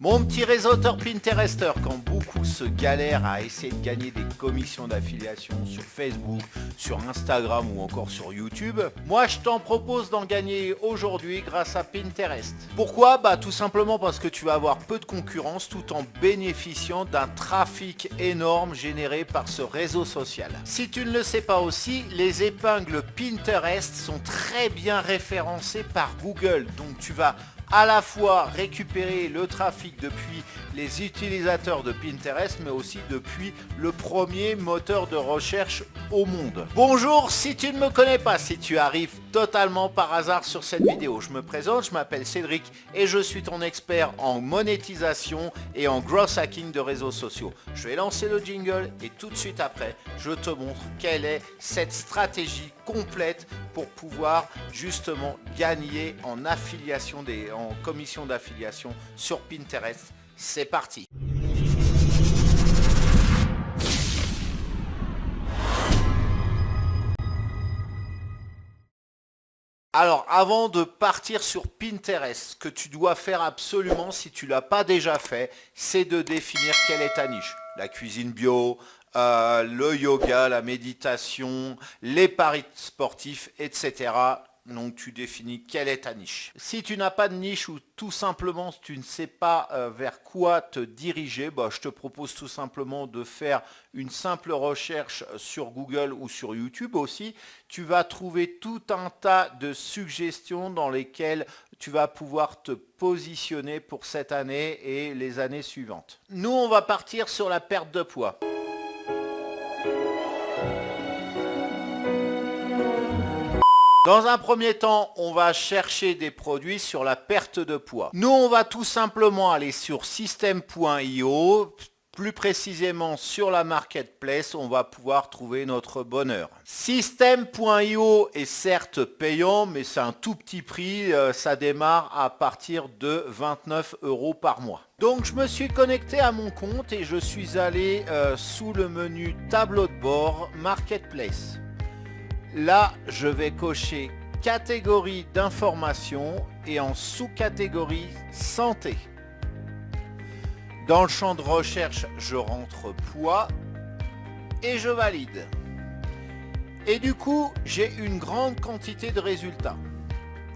Mon petit réseauteur Pinterester, quand beaucoup se galèrent à essayer de gagner des commissions d'affiliation sur Facebook, sur Instagram ou encore sur YouTube, moi je t'en propose d'en gagner aujourd'hui grâce à Pinterest. Pourquoi? Tout simplement parce que tu vas avoir peu de concurrence tout en bénéficiant d'un trafic énorme généré par ce réseau social. Si tu ne le sais pas aussi, les épingles Pinterest sont très bien référencées par Google, donc tu vas à la fois récupérer le trafic depuis les utilisateurs de Pinterest, mais aussi depuis le premier moteur de recherche au monde. Bonjour, si tu ne me connais pas, si tu arrives totalement par hasard sur cette vidéo, je me présente, je m'appelle Cédric et je suis ton expert en monétisation et en growth hacking de réseaux sociaux. Je vais lancer le jingle et tout de suite après, je te montre quelle est cette stratégie complète pour pouvoir justement gagner en affiliation en commission d'affiliation sur Pinterest. C'est parti. Alors, avant de partir sur Pinterest, ce que tu dois faire absolument si tu ne l'as pas déjà fait, c'est de définir quelle est ta niche. La cuisine bio, le yoga, la méditation, les paris sportifs, etc. Donc tu définis quelle est ta niche. Si tu n'as pas de niche ou tout simplement tu ne sais pas vers quoi te diriger, je te propose tout simplement de faire une simple recherche sur Google ou sur YouTube aussi. Tu vas trouver tout un tas de suggestions dans lesquelles tu vas pouvoir te positionner pour cette année et les années suivantes. Nous, on va partir sur la perte de poids. Dans un premier temps, on va chercher des produits sur la perte de poids. Nous, on va tout simplement aller sur system.io, plus précisément sur la marketplace, on va pouvoir trouver notre bonheur. System.io est certes payant, mais c'est un tout petit prix, ça démarre à partir de 29 € par mois. Donc je me suis connecté à mon compte et je suis allé sous le menu tableau de bord Marketplace. Là, je vais cocher catégorie d'information et en sous-catégorie santé. Dans le champ de recherche, je rentre poids et je valide. Et du coup, j'ai une grande quantité de résultats.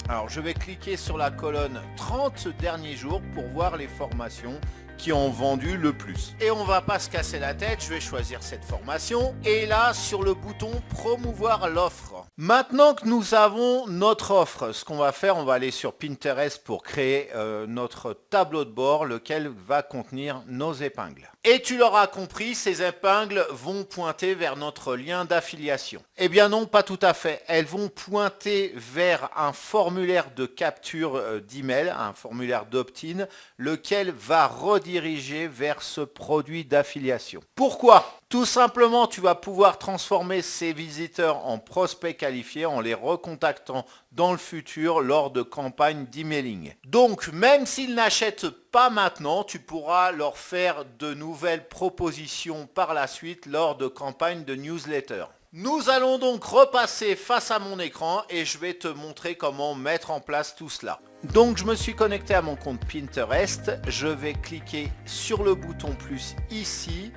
Alors, je vais cliquer sur la colonne 30 derniers jours pour voir les formations qui ont vendu le plus. Et on va pas se casser la tête, je vais choisir cette formation. Et là, sur le bouton promouvoir l'offre. Maintenant que nous avons notre offre, ce qu'on va faire, on va aller sur Pinterest pour créer notre tableau de bord, lequel va contenir nos épingles. Et tu l'auras compris, ces épingles vont pointer vers notre lien d'affiliation. Eh bien non, pas tout à fait. Elles vont pointer vers un formulaire de capture d'email, un formulaire d'opt-in, lequel va rediriger vers ce produit d'affiliation. Pourquoi ? Tout simplement, tu vas pouvoir transformer ces visiteurs en prospects qualifiés en les recontactant dans le futur lors de campagnes d'emailing. Donc, même s'ils n'achètent pas maintenant, tu pourras leur faire de nouvelles propositions par la suite lors de campagnes de newsletter. Nous allons donc repasser face à mon écran et je vais te montrer comment mettre en place tout cela. Donc je me suis connecté à mon compte Pinterest, je vais cliquer sur le bouton plus ici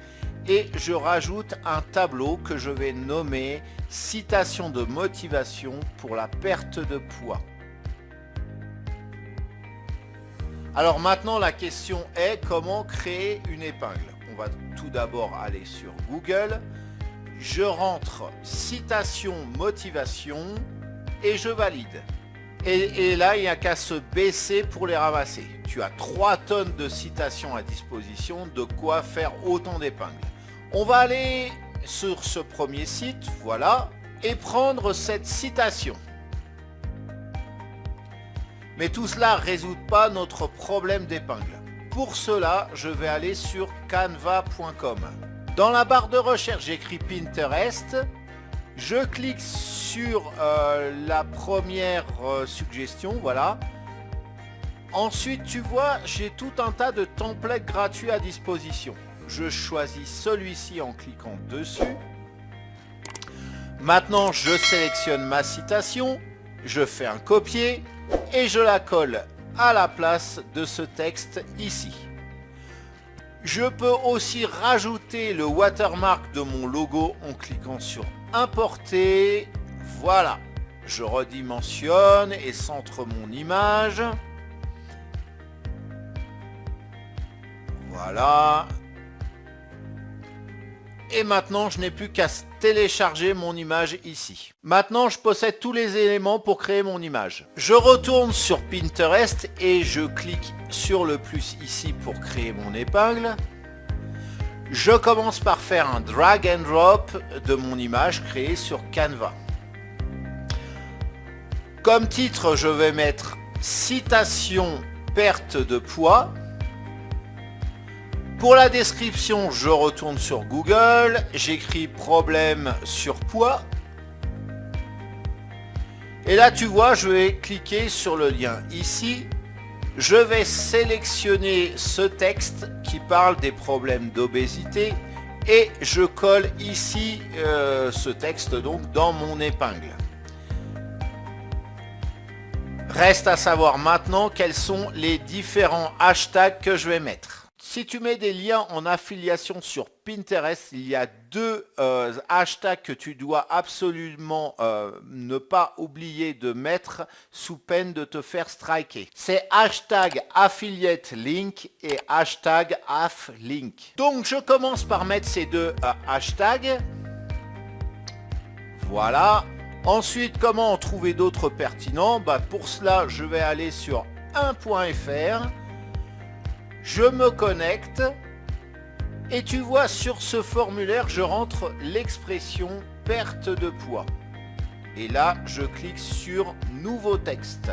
et je rajoute un tableau que je vais nommer citation de motivation pour la perte de poids. Alors maintenant la question est comment créer une épingle. On va tout d'abord aller sur Google. Je rentre citation motivation et je valide. Et là, il n'y a qu'à se baisser pour les ramasser. Tu as 3 tonnes de citations à disposition, de quoi faire autant d'épingles. On va aller sur ce premier site, voilà, et prendre cette citation. Mais tout cela ne résout pas notre problème d'épingle. Pour cela, je vais aller sur canva.com. Dans la barre de recherche, j'écris Pinterest. Je clique sur la première suggestion, voilà. Ensuite, tu vois, j'ai tout un tas de templates gratuits à disposition. Je choisis celui-ci en cliquant dessus. Maintenant, je sélectionne ma citation, je fais un copier et je la colle à la place de ce texte ici. Je peux aussi rajouter le watermark de mon logo en cliquant sur importer. Voilà, je redimensionne et centre mon image. Voilà. Et maintenant, je n'ai plus qu'à télécharger mon image ici. Maintenant, je possède tous les éléments pour créer mon image. Je retourne sur Pinterest et je clique sur le plus ici pour créer mon épingle. Je commence par faire un drag and drop de mon image créée sur Canva. Comme titre, je vais mettre citation perte de poids. Pour la description, je retourne sur Google, j'écris problème surpoids. Et là, tu vois, je vais cliquer sur le lien ici. Je vais sélectionner ce texte qui parle des problèmes d'obésité et je colle ici ce texte donc dans mon épingle. Reste à savoir maintenant quels sont les différents hashtags que je vais mettre. Si tu mets des liens en affiliation sur Pinterest, il y a deux hashtags que tu dois absolument ne pas oublier de mettre sous peine de te faire striker. C'est hashtag affiliate link et hashtag afflink. Donc je commence par mettre ces deux hashtags. Voilà. Ensuite, comment en trouver d'autres pertinents? Pour cela, je vais aller sur 1.fr. Je me connecte et tu vois sur ce formulaire, je rentre l'expression perte de poids. Et là, je clique sur nouveau texte.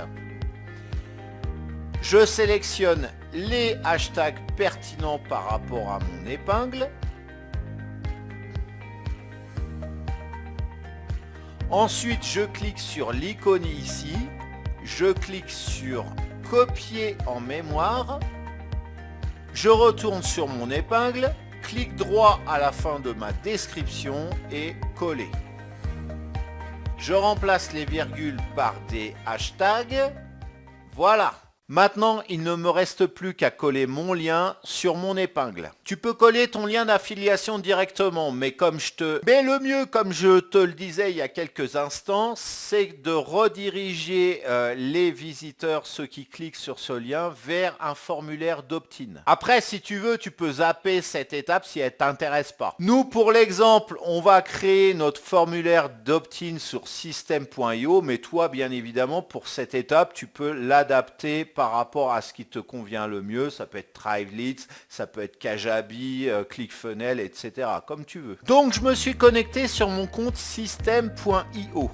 Je sélectionne les hashtags pertinents par rapport à mon épingle. Ensuite, je clique sur l'icône ici. Je clique sur copier en mémoire. Je retourne sur mon épingle, clic droit à la fin de ma description et coller. Je remplace les virgules par des hashtags. Voilà. Maintenant, il ne me reste plus qu'à coller mon lien sur mon épingle. Tu peux coller ton lien d'affiliation directement, mais le mieux, comme je te le disais il y a quelques instants, c'est de rediriger les visiteurs, ceux qui cliquent sur ce lien, vers un formulaire d'opt-in. Après, si tu veux, tu peux zapper cette étape si elle ne t'intéresse pas. Nous, pour l'exemple, on va créer notre formulaire d'opt-in sur system.io, mais toi, bien évidemment, pour cette étape, tu peux l'adapter par rapport à ce qui te convient le mieux. Ça peut être Thrive Leads, ça peut être Kajabi, ClickFunnels, etc. Comme tu veux. Donc je me suis connecté sur mon compte system.io.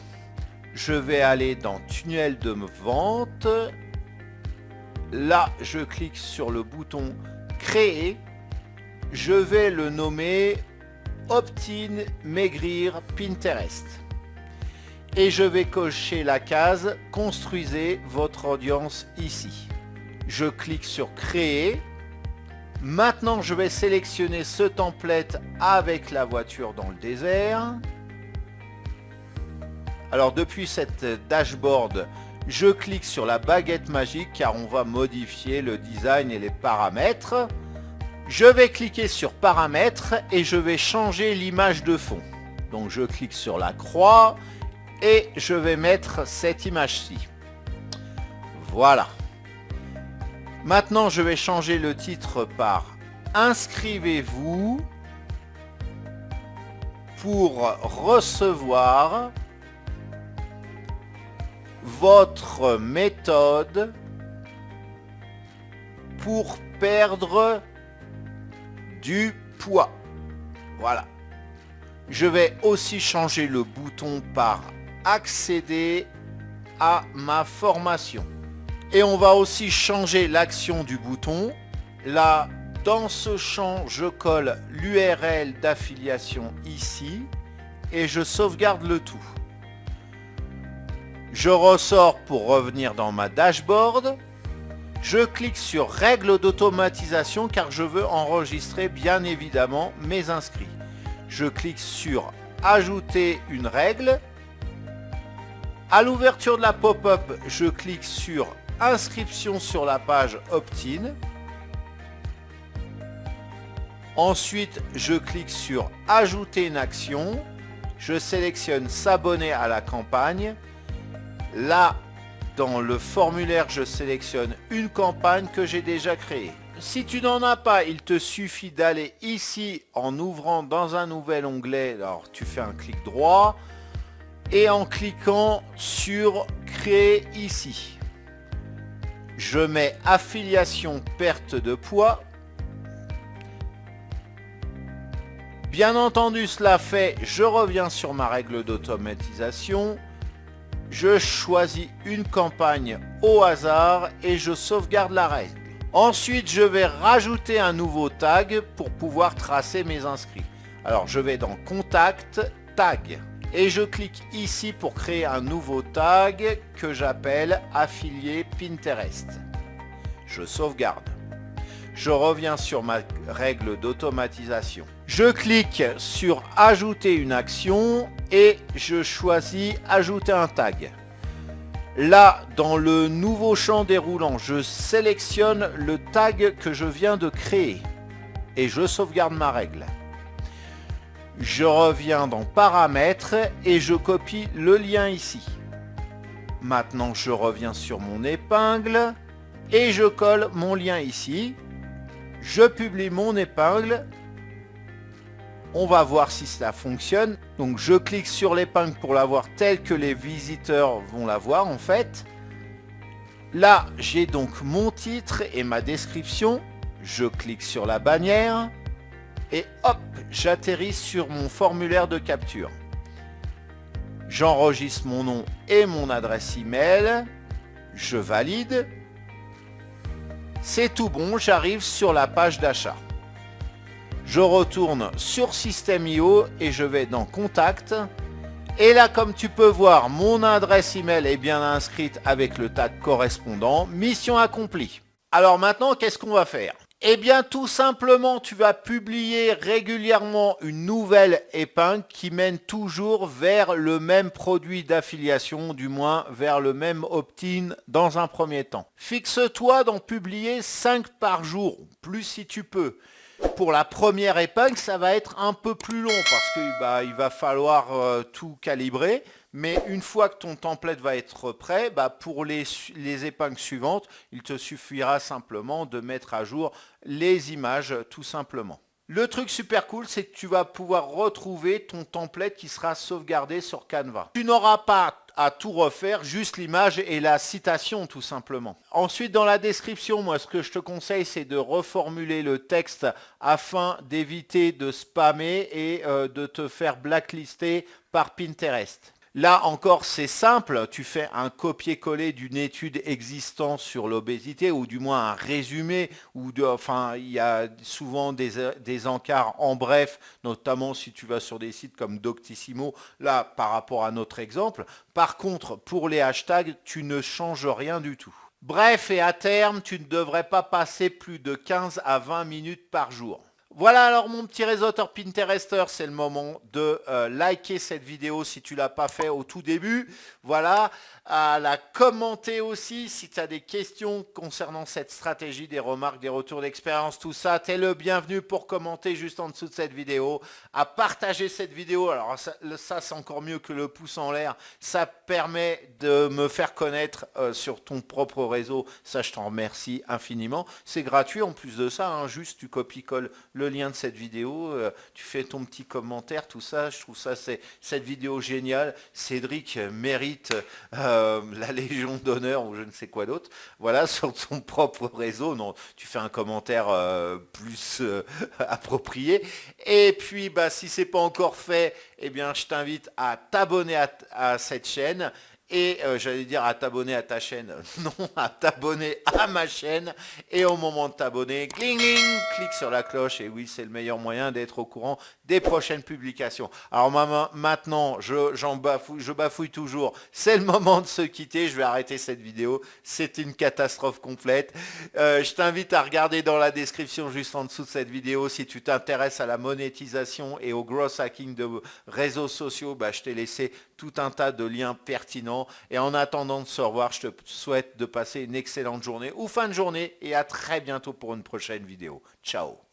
Je vais aller dans tunnel de vente. Là, je clique sur le bouton créer. Je vais le nommer Opt-in Maigrir Pinterest. Et je vais cocher la case « Construisez votre audience ici ». Je clique sur « Créer ». Maintenant, je vais sélectionner ce template avec la voiture dans le désert. Alors, depuis cette dashboard, je clique sur la baguette magique car on va modifier le design et les paramètres. Je vais cliquer sur « Paramètres » et je vais changer l'image de fond. Donc, je clique sur la croix. Et je vais mettre cette image-ci. Voilà. Maintenant, je vais changer le titre par « Inscrivez-vous pour recevoir votre méthode pour perdre du poids ». Voilà. Je vais aussi changer le bouton par accéder à ma formation. Et on va aussi changer l'action du bouton. Là, dans ce champ, je colle l'URL d'affiliation ici et je sauvegarde le tout. Je ressors pour revenir dans ma dashboard. Je clique sur règles d'automatisation car je veux enregistrer bien évidemment mes inscrits. Je clique sur ajouter une règle. À l'ouverture de la pop-up, je clique sur inscription sur la page opt-in. Ensuite, je clique sur ajouter une action. Je sélectionne s'abonner à la campagne. Là, dans le formulaire, je sélectionne une campagne que j'ai déjà créée. Si tu n'en as pas, il te suffit d'aller ici en ouvrant dans un nouvel onglet. Alors, tu fais un clic droit et en cliquant sur créer ici. Je mets affiliation perte de poids. Bien entendu, cela fait, je reviens sur ma règle d'automatisation. Je choisis une campagne au hasard et je sauvegarde la règle. Ensuite, je vais rajouter un nouveau tag pour pouvoir tracer mes inscrits. Alors, je vais dans Contact, Tag. Et je clique ici pour créer un nouveau tag que j'appelle Affilié Pinterest. Je sauvegarde. Je reviens sur ma règle d'automatisation. Je clique sur ajouter une action et je choisis ajouter un tag. Là, dans le nouveau champ déroulant, je sélectionne le tag que je viens de créer et je sauvegarde ma règle. Je reviens dans paramètres et je copie le lien ici. Maintenant, je reviens sur mon épingle et je colle mon lien ici. Je publie mon épingle. On va voir si ça fonctionne. Donc je clique sur l'épingle pour la voir telle que les visiteurs vont la voir en fait. Là, j'ai donc mon titre et ma description. Je clique sur la bannière et hop, j'atterris sur mon formulaire de capture. J'enregistre mon nom et mon adresse email. Je valide. C'est tout bon, j'arrive sur la page d'achat. Je retourne sur System.io et je vais dans Contact. Et là, comme tu peux voir, mon adresse email est bien inscrite avec le tag correspondant. Mission accomplie. Alors maintenant, qu'est-ce qu'on va faire? Eh bien, tout simplement, tu vas publier régulièrement une nouvelle épingle qui mène toujours vers le même produit d'affiliation, du moins vers le même opt-in dans un premier temps. Fixe-toi d'en publier 5 par jour, plus si tu peux. Pour la première épingle, ça va être un peu plus long parce que il va falloir tout calibrer. Mais une fois que ton template va être prêt, pour les épingles suivantes, il te suffira simplement de mettre à jour les images tout simplement. Le truc super cool, c'est que tu vas pouvoir retrouver ton template qui sera sauvegardé sur Canva. Tu n'auras pas à tout refaire, juste l'image et la citation tout simplement. Ensuite, dans la description, moi ce que je te conseille, c'est de reformuler le texte afin d'éviter de spammer et de te faire blacklister par Pinterest. Là encore, c'est simple, tu fais un copier-coller d'une étude existante sur l'obésité ou du moins un résumé, il y a souvent des encarts en bref, notamment si tu vas sur des sites comme Doctissimo, là par rapport à notre exemple. Par contre, pour les hashtags, tu ne changes rien du tout. Bref, et à terme, tu ne devrais pas passer plus de 15 à 20 minutes par jour. Voilà alors mon petit réseauteur Pinterester, c'est le moment de liker cette vidéo si tu ne l'as pas fait au tout début. Voilà, à la commenter aussi si tu as des questions concernant cette stratégie, des remarques, des retours d'expérience, tout ça. Tu es le bienvenu pour commenter juste en dessous de cette vidéo. À partager cette vidéo, alors ça c'est encore mieux que le pouce en l'air. Ça permet de me faire connaître sur ton propre réseau. Ça je t'en remercie infiniment. C'est gratuit en plus de ça, hein, juste tu copies-colles le lien de cette vidéo, tu fais ton petit commentaire, tout ça, je trouve ça, c'est cette vidéo géniale. Cédric mérite la Légion d'honneur ou je ne sais quoi d'autre. Voilà, sur ton propre réseau, non, tu fais un commentaire plus approprié. Et puis, si c'est pas encore fait, eh bien, je t'invite à t'abonner à cette chaîne. Et j'allais dire à t'abonner à ta chaîne, non, à t'abonner à ma chaîne. Et au moment de t'abonner, cling, cling, clique sur la cloche. Et oui, c'est le meilleur moyen d'être au courant des prochaines publications. Alors maintenant, je bafouille toujours. C'est le moment de se quitter. Je vais arrêter cette vidéo. C'est une catastrophe complète. Je t'invite à regarder dans la description juste en dessous de cette vidéo. Si tu t'intéresses à la monétisation et au growth hacking de réseaux sociaux, je t'ai laissé tout un tas de liens pertinents. Et en attendant de se revoir, je te souhaite de passer une excellente journée ou fin de journée et à très bientôt pour une prochaine vidéo. Ciao!